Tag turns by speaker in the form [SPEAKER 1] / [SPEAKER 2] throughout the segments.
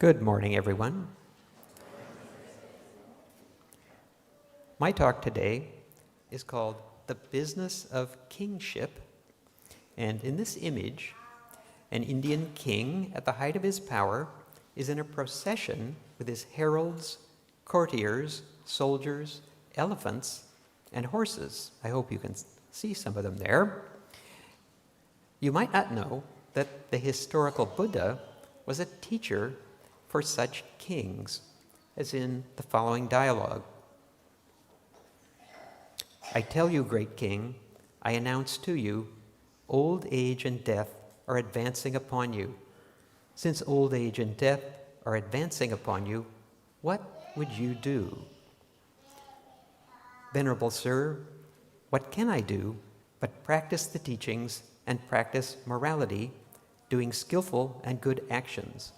[SPEAKER 1] Good morning, everyone. My talk today is called The Business of Kingship, and in this image, an Indian king at the height of his power is in a procession with his heralds, courtiers, soldiers, elephants, and horses. I hope you can see some of them there. You might not know that the historical Buddha was a teacher for such kings, as in the following dialogue. I tell you, great king, I announce to you, old age and death are advancing upon you. Since old age and death are advancing upon you, what would you do? Venerable sir, what can I do but practice the teachings and practice morality, doing skillful and good actions?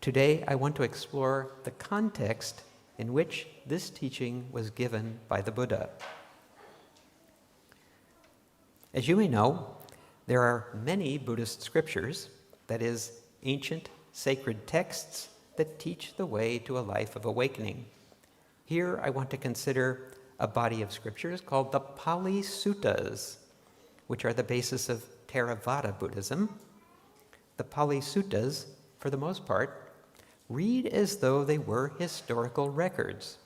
[SPEAKER 1] Today, I want to explore the context in which this teaching was given by the Buddha. As you may know, there are many Buddhist scriptures, that is, ancient sacred texts that teach the way to a life of awakening. Here, I want to consider a body of scriptures called the Pali Suttas, which are the basis of Theravada Buddhism. The Pali Suttas, for the most part, read as though they were historical records.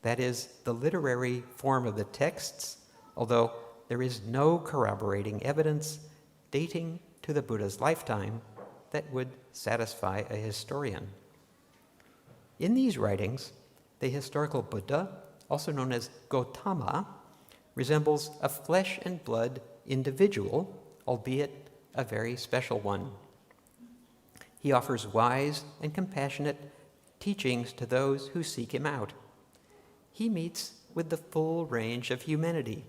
[SPEAKER 1] That is, the literary form of the texts, although there is no corroborating evidence dating to the Buddha's lifetime that would satisfy a historian. In these writings, the historical Buddha, also known as Gautama, resembles a flesh and blood individual, albeit a very special one. He offers wise and compassionate teachings to those who seek him out. He meets with the full range of humanity,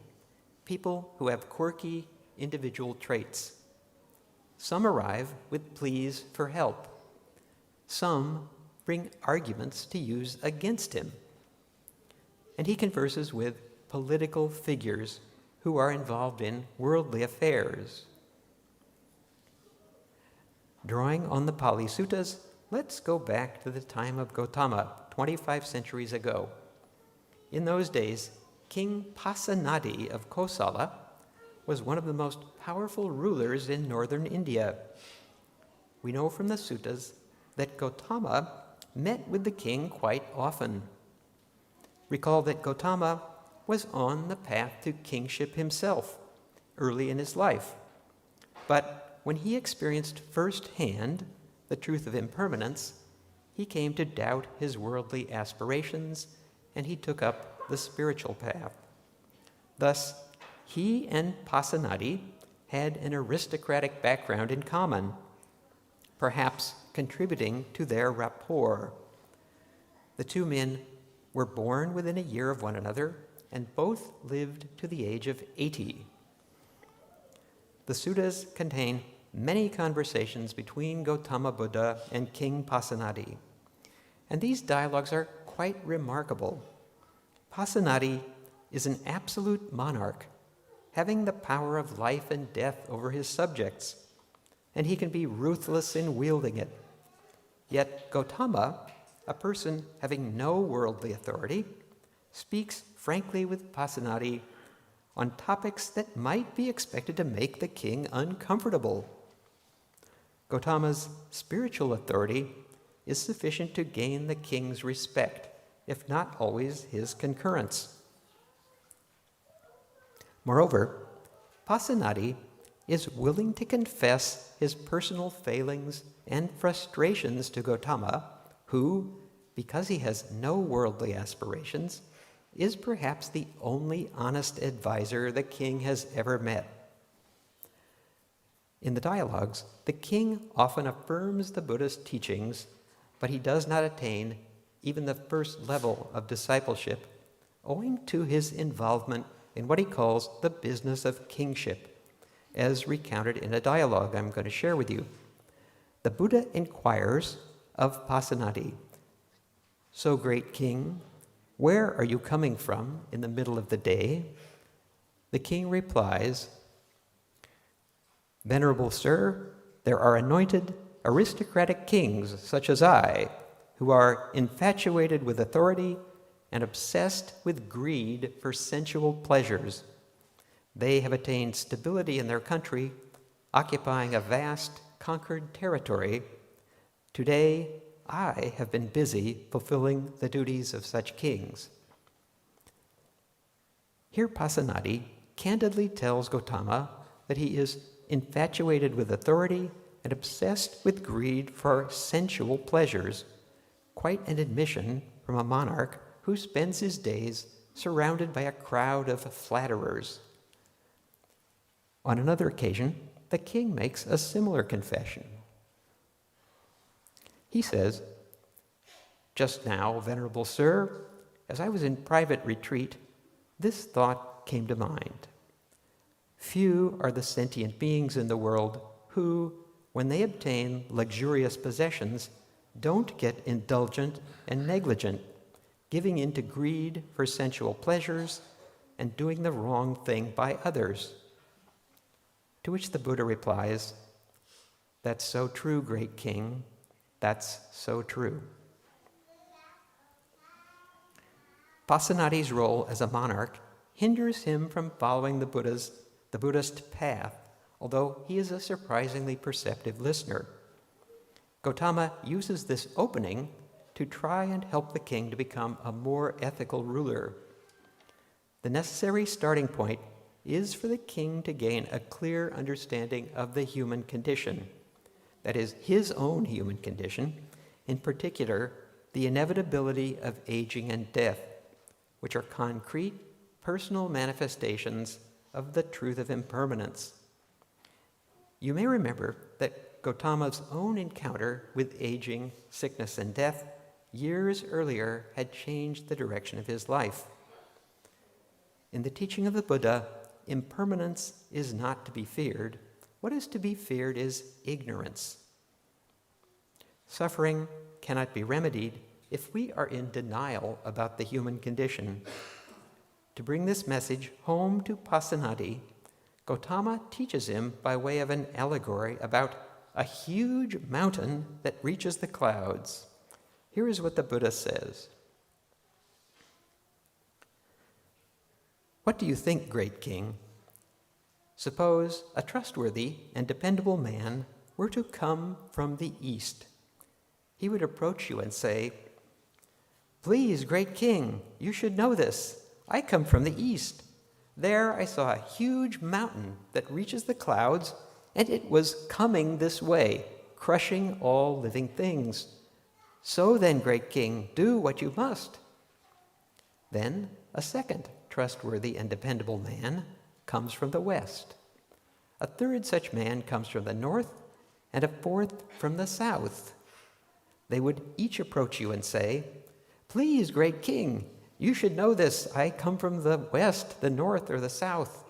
[SPEAKER 1] people who have quirky individual traits. Some arrive with pleas for help. Some bring arguments to use against him. And he converses with political figures who are involved in worldly affairs. Drawing on the Pali Suttas, let's go back to the time of Gautama, 25 centuries ago. In those days, King Pasenadi of Kosala was one of the most powerful rulers in northern India. We know from the suttas that Gautama met with the king quite often. Recall that Gautama was on the path to kingship himself early in his life. But when he experienced firsthand the truth of impermanence, he came to doubt his worldly aspirations, and he took up the spiritual path. Thus, he and Pasenadi had an aristocratic background in common, perhaps contributing to their rapport. The two men were born within a year of one another, and both lived to the age of 80. The suttas contain many conversations between Gautama Buddha and King Pasenadi, and these dialogues are quite remarkable. Pasenadi is an absolute monarch, having the power of life and death over his subjects, and he can be ruthless in wielding it. Yet Gautama, a person having no worldly authority, speaks frankly with Pasenadi on topics that might be expected to make the king uncomfortable. Gautama's spiritual authority is sufficient to gain the king's respect, if not always his concurrence. Moreover, Pasenadi is willing to confess his personal failings and frustrations to Gautama, who, because he has no worldly aspirations, is perhaps the only honest advisor the king has ever met. In the dialogues, the king often affirms the Buddha's teachings, but he does not attain even the first level of discipleship, owing to his involvement in what he calls the business of kingship, as recounted in a dialogue I'm going to share with you. The Buddha inquires of Pasenadi, "So, great king, where are you coming from in the middle of the day?" The king replies, "Venerable sir, there are anointed aristocratic kings such as I, who are infatuated with authority and obsessed with greed for sensual pleasures. They have attained stability in their country, occupying a vast, conquered territory. Today, I have been busy fulfilling the duties of such kings. Here Pasenadi candidly tells Gautama that he is infatuated with authority and obsessed with greed for sensual pleasures, quite an admission from a monarch who spends his days surrounded by a crowd of flatterers. On another occasion, the king makes a similar confession. He says, "Just now, venerable sir, as I was in private retreat, this thought came to mind. Few are the sentient beings in the world who, when they obtain luxurious possessions, don't get indulgent and negligent, giving in to greed for sensual pleasures and doing the wrong thing by others." To which the Buddha replies, "That's so true, great king. That's so true." Pasenadi's role as a monarch hinders him from following the Buddhist path, although he is a surprisingly perceptive listener. Gautama uses this opening to try and help the king to become a more ethical ruler. The necessary starting point is for the king to gain a clear understanding of the human condition, that is, his own human condition, in particular, the inevitability of aging and death, which are concrete, personal manifestations of the truth of impermanence. You may remember that Gautama's own encounter with aging, sickness, and death years earlier had changed the direction of his life. In the teaching of the Buddha, impermanence is not to be feared. What is to be feared is ignorance. Suffering cannot be remedied if we are in denial about the human condition. To bring this message home to Pasenadi, Gautama teaches him by way of an allegory about a huge mountain that reaches the clouds. Here is what the Buddha says. "What do you think, great king? Suppose a trustworthy and dependable man were to come from the east. He would approach you and say, 'Please, great king, you should know this. I come from the east. There I saw a huge mountain that reaches the clouds, and it was coming this way, crushing all living things. So then, great king, do what you must.' Then a second trustworthy and dependable man comes from the west. A third such man comes from the north, and a fourth from the south. They would each approach you and say, 'Please, great king, you should know this. I come from the west, the north, or the south.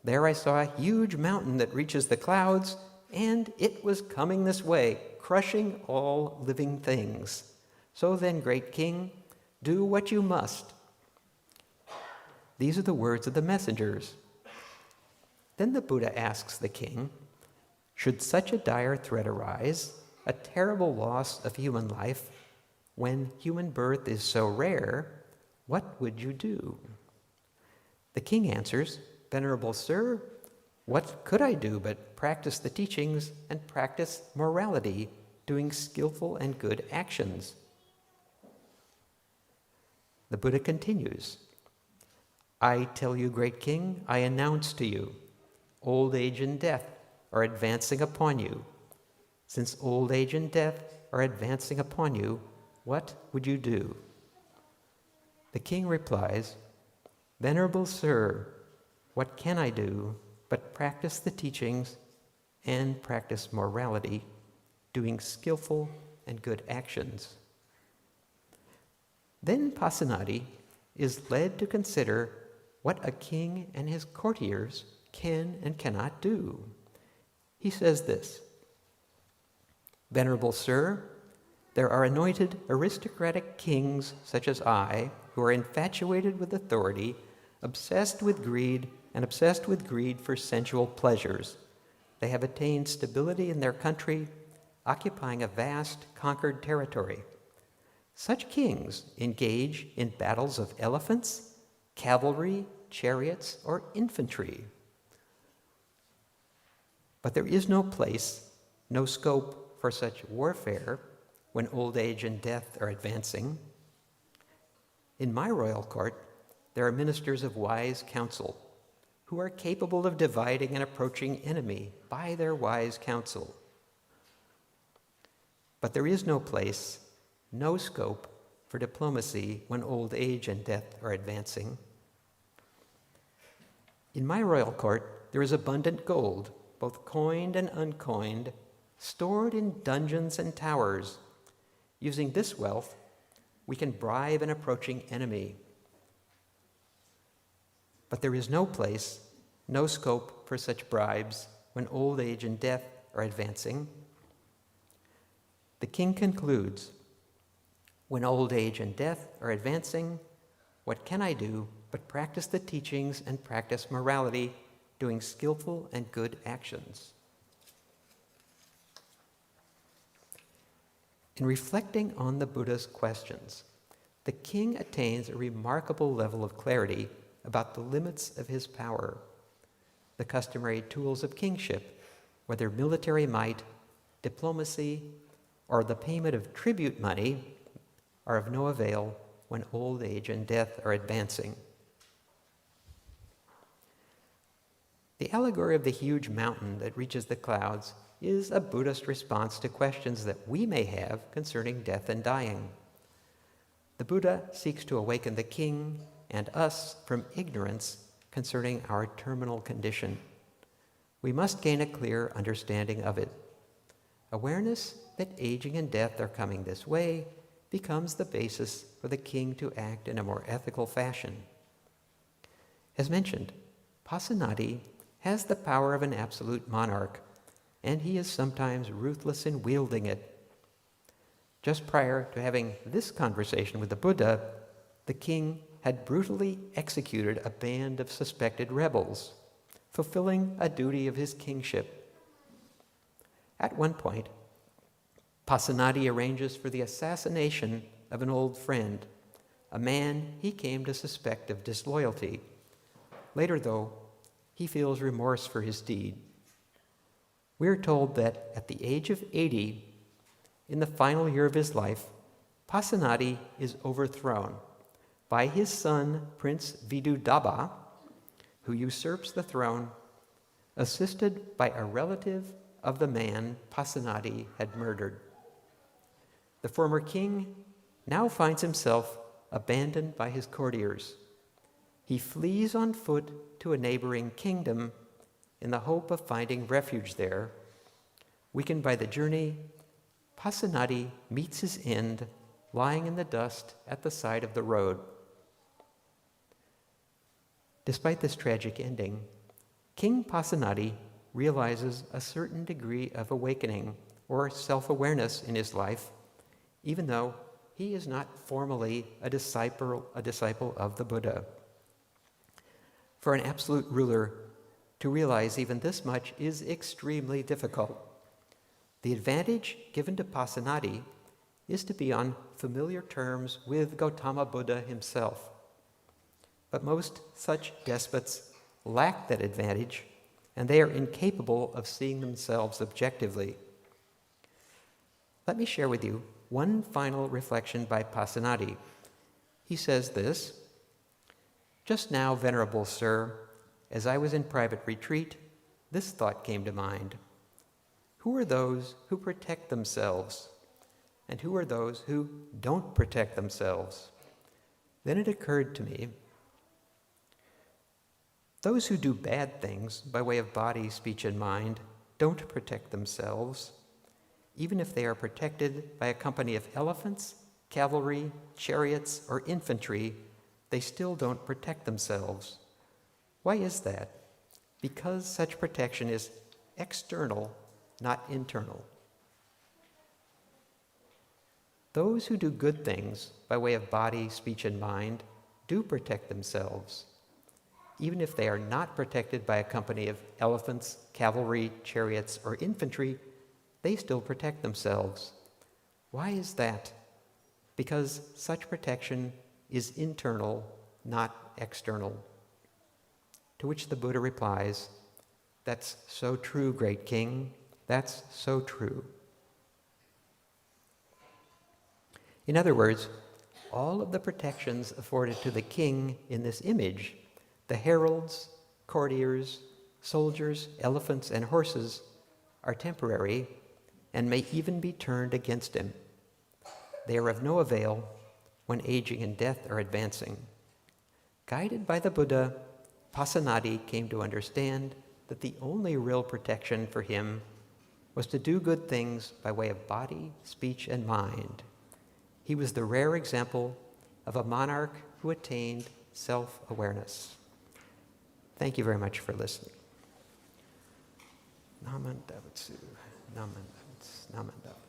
[SPEAKER 1] There I saw a huge mountain that reaches the clouds, and it was coming this way, crushing all living things. So then, great king, do what you must.' These are the words of the messengers. Then the Buddha asks the king, 'Should such a dire threat arise, a terrible loss of human life, when human birth is so rare, what would you do?' The king answers, 'Venerable sir, what could I do but practice the teachings and practice morality, doing skillful and good actions?' The Buddha continues, 'I tell you, great king, I announce to you, old age and death are advancing upon you. Since old age and death are advancing upon you, what would you do?' The king replies, 'Venerable sir, what can I do but practice the teachings and practice morality, doing skillful and good actions?' Then Pasenadi is led to consider what a king and his courtiers can and cannot do. He says this, 'Venerable sir, there are anointed aristocratic kings such as I, who are infatuated with authority, obsessed with greed for sensual pleasures. They have attained stability in their country, occupying a vast conquered territory. Such kings engage in battles of elephants, cavalry, chariots, or infantry. But there is no place, no scope for such warfare when old age and death are advancing. In my royal court, there are ministers of wise counsel who are capable of dividing an approaching enemy by their wise counsel. But there is no place, no scope for diplomacy when old age and death are advancing. In my royal court, there is abundant gold, both coined and uncoined, stored in dungeons and towers. Using this wealth, we can bribe an approaching enemy. But there is no place, no scope for such bribes when old age and death are advancing. The king concludes, when old age and death are advancing, what can I do but practice the teachings and practice morality, doing skillful and good actions? In reflecting on the Buddha's questions, the king attains a remarkable level of clarity about the limits of his power. The customary tools of kingship, whether military might, diplomacy, or the payment of tribute money, are of no avail when old age and death are advancing. The allegory of the huge mountain that reaches the clouds is a Buddhist response to questions that we may have concerning death and dying. The Buddha seeks to awaken the king and us from ignorance concerning our terminal condition. We must gain a clear understanding of it. Awareness that aging and death are coming this way becomes the basis for the king to act in a more ethical fashion. As mentioned, Pasenadi has the power of an absolute monarch, and he is sometimes ruthless in wielding it. Just prior to having this conversation with the Buddha, the king had brutally executed a band of suspected rebels, fulfilling a duty of his kingship. At one point, Pasenadi arranges for the assassination of an old friend, a man he came to suspect of disloyalty. Later, though, he feels remorse for his deed. We are told that at the age of 80, in the final year of his life, Pasenadi is overthrown by his son, Prince Vidudaba, who usurps the throne, assisted by a relative of the man Pasenadi had murdered. The former king now finds himself abandoned by his courtiers. He flees on foot to a neighboring kingdom in the hope of finding refuge there. Weakened by the journey, Pasenadi meets his end lying in the dust at the side of the road. Despite this tragic ending, King Pasenadi realizes a certain degree of awakening or self-awareness in his life, even though he is not formally a disciple of the Buddha. For an absolute ruler to realize even this much is extremely difficult. The advantage given to Pasenadi is to be on familiar terms with Gautama Buddha himself. But most such despots lack that advantage, and they are incapable of seeing themselves objectively. Let me share with you one final reflection by Pasenadi. He says this, "Just now, Venerable Sir, as I was in private retreat, this thought came to mind. Who are those who protect themselves? And who are those who don't protect themselves?" Then it occurred to me, those who do bad things by way of body, speech, and mind don't protect themselves. Even if they are protected by a company of elephants, cavalry, chariots, or infantry, they still don't protect themselves. Why is that? Because such protection is external, not internal. Those who do good things by way of body, speech, and mind do protect themselves, even if they are not protected by a company of elephants, cavalry, chariots, or infantry. they still protect themselves. Why is that? Because such protection is internal, not external. To which the Buddha replies, "That's so true, great king. That's so true." In other words, all of the protections afforded to the king in this image, the heralds, courtiers, soldiers, elephants, and horses, are temporary and may even be turned against him. They are of no avail when aging and death are advancing. Guided by the Buddha, Pasenadi came to understand that the only real protection for him was to do good things by way of body, speech, and mind. He was the rare example of a monarch who attained self-awareness. Thank you very much for listening. Naman Davatsu, Naman Davatsu, Naman Davatsu.